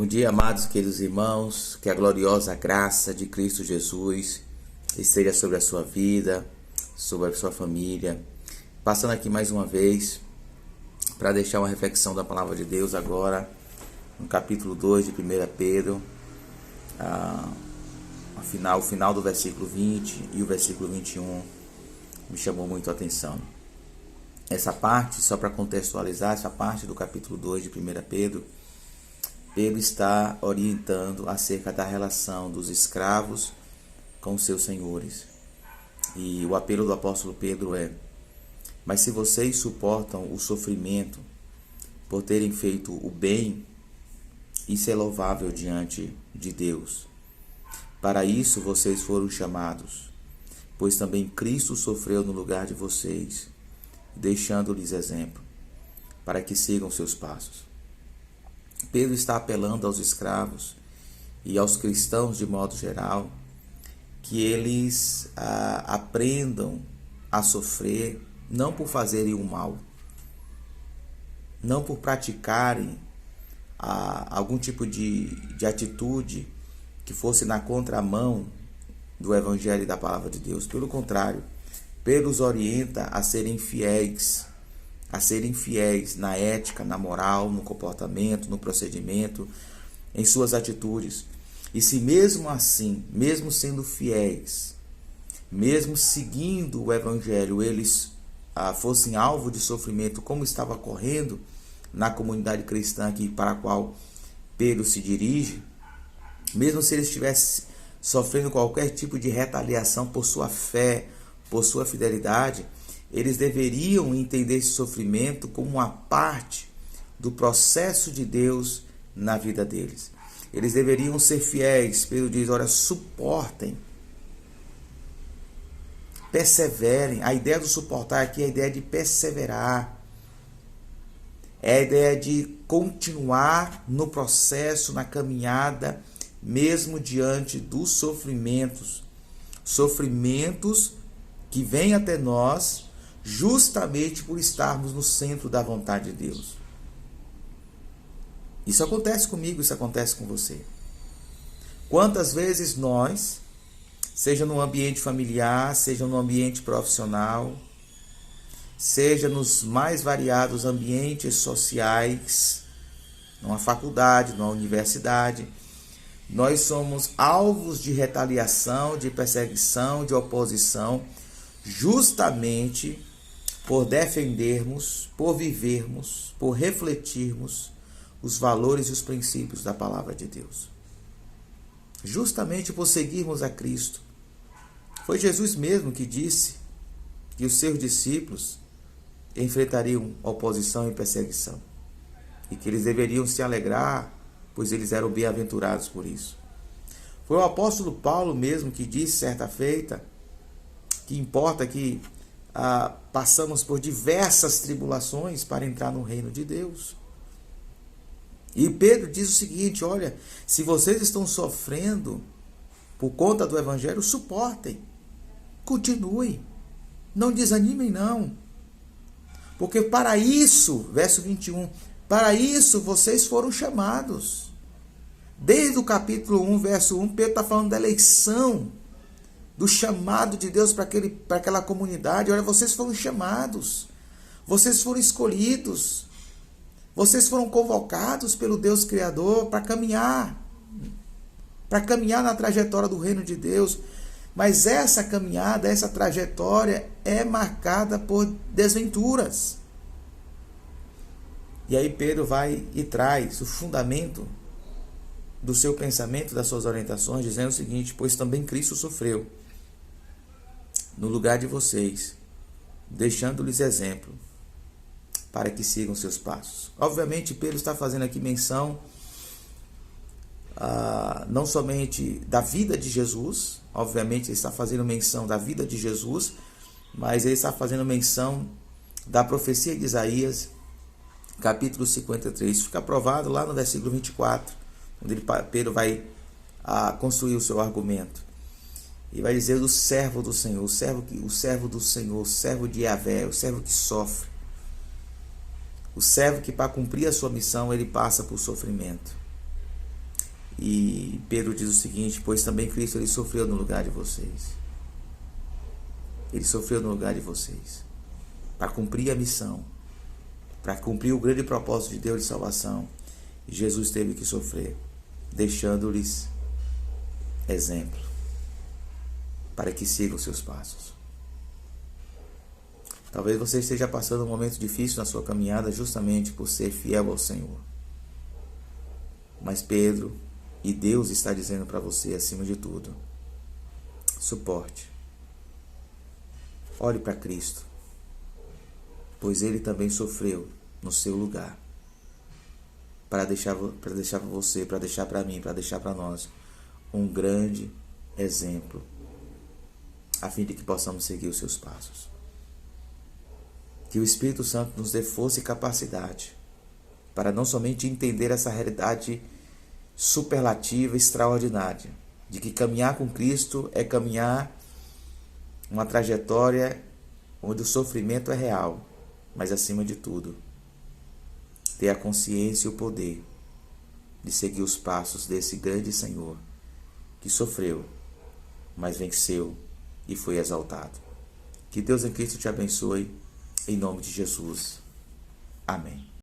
Bom dia, amados queridos irmãos, que a gloriosa graça de Cristo Jesus esteja sobre a sua vida, sobre a sua família. Passando aqui mais uma vez para deixar uma reflexão da palavra de Deus agora, no capítulo 2 de 1 Pedro, o final do versículo 20 e o versículo 21 me chamou muito a atenção. Essa parte, só para contextualizar, essa parte do capítulo 2 de 1 Pedro, Pedro está orientando acerca da relação dos escravos com seus senhores. E o apelo do apóstolo Pedro é: mas se vocês suportam o sofrimento por terem feito o bem, isso é louvável diante de Deus. Para isso vocês foram chamados, pois também Cristo sofreu no lugar de vocês, deixando-lhes exemplo, para que sigam seus passos. Pedro está apelando aos escravos e aos cristãos de modo geral, que eles aprendam a sofrer, não por fazerem o mal, não por praticarem algum tipo de atitude que fosse na contramão do Evangelho e da Palavra de Deus. Pelo contrário, Pedro os orienta a serem fiéis na ética, na moral, no comportamento, no procedimento, em suas atitudes. E se mesmo assim, mesmo sendo fiéis, mesmo seguindo o Evangelho, eles fossem alvo de sofrimento, como estava ocorrendo na comunidade cristã aqui para a qual Pedro se dirige, mesmo se eles estivessem sofrendo qualquer tipo de retaliação por sua fé, por sua fidelidade, eles deveriam entender esse sofrimento como uma parte do processo de Deus na vida deles. Eles deveriam ser fiéis. Pedro diz: olha, suportem, perseverem. A ideia do suportar aqui é a ideia de perseverar. É a ideia de continuar no processo, na caminhada, mesmo diante dos sofrimentos. Sofrimentos que vêm até nós justamente por estarmos no centro da vontade de Deus. Isso acontece comigo, isso acontece com você. Quantas vezes nós, seja no ambiente familiar, seja no ambiente profissional, seja nos mais variados ambientes sociais, numa faculdade, numa universidade, nós somos alvos de retaliação, de perseguição, de oposição, justamente por defendermos, por vivermos, por refletirmos os valores e os princípios da palavra de Deus. Justamente por seguirmos a Cristo. Foi Jesus mesmo que disse que os seus discípulos enfrentariam oposição e perseguição, e que eles deveriam se alegrar, pois eles eram bem-aventurados por isso. Foi o apóstolo Paulo mesmo que disse certa feita que importa que passamos por diversas tribulações para entrar no reino de Deus. E Pedro diz o seguinte: olha, se vocês estão sofrendo por conta do Evangelho, suportem, continuem, não desanimem não. Porque para isso, verso 21, para isso vocês foram chamados. Desde o capítulo 1, verso 1, Pedro está falando da eleição, do chamado de Deus para aquela comunidade. Olha, vocês foram chamados, vocês foram escolhidos, vocês foram convocados pelo Deus Criador para caminhar na trajetória do reino de Deus. Mas essa caminhada, essa trajetória é marcada por desventuras. E aí Pedro vai e traz o fundamento do seu pensamento, das suas orientações, dizendo o seguinte: pois também Cristo sofreu no lugar de vocês, deixando-lhes exemplo, para que sigam seus passos. Obviamente, Pedro está fazendo aqui menção não somente da vida de Jesus, obviamente ele está fazendo menção da vida de Jesus, mas ele está fazendo menção da profecia de Isaías, capítulo 53. Fica provado lá no versículo 24, onde Pedro vai construir o seu argumento. E vai dizer do servo do Senhor, o servo do Senhor, o servo de Yahvé, o servo que sofre. O servo que, para cumprir a sua missão, ele passa por sofrimento. E Pedro diz o seguinte: pois também Cristo ele sofreu no lugar de vocês. Ele sofreu no lugar de vocês, para cumprir a missão, para cumprir o grande propósito de Deus de salvação. E Jesus teve que sofrer, deixando-lhes exemplo, para que sigam os seus passos. Talvez você esteja passando um momento difícil na sua caminhada justamente por ser fiel ao Senhor. Mas Pedro e Deus está dizendo para você, acima de tudo, suporte. Olhe para Cristo, pois Ele também sofreu no seu lugar, para deixar para você, para deixar para mim, para deixar para nós um grande exemplo, a fim de que possamos seguir os seus passos. Que o Espírito Santo nos dê força e capacidade para não somente entender essa realidade superlativa, extraordinária, de que caminhar com Cristo é caminhar uma trajetória onde o sofrimento é real, mas acima de tudo, ter a consciência e o poder de seguir os passos desse grande Senhor que sofreu, mas venceu e foi exaltado. Que Deus em Cristo te abençoe, em nome de Jesus. Amém.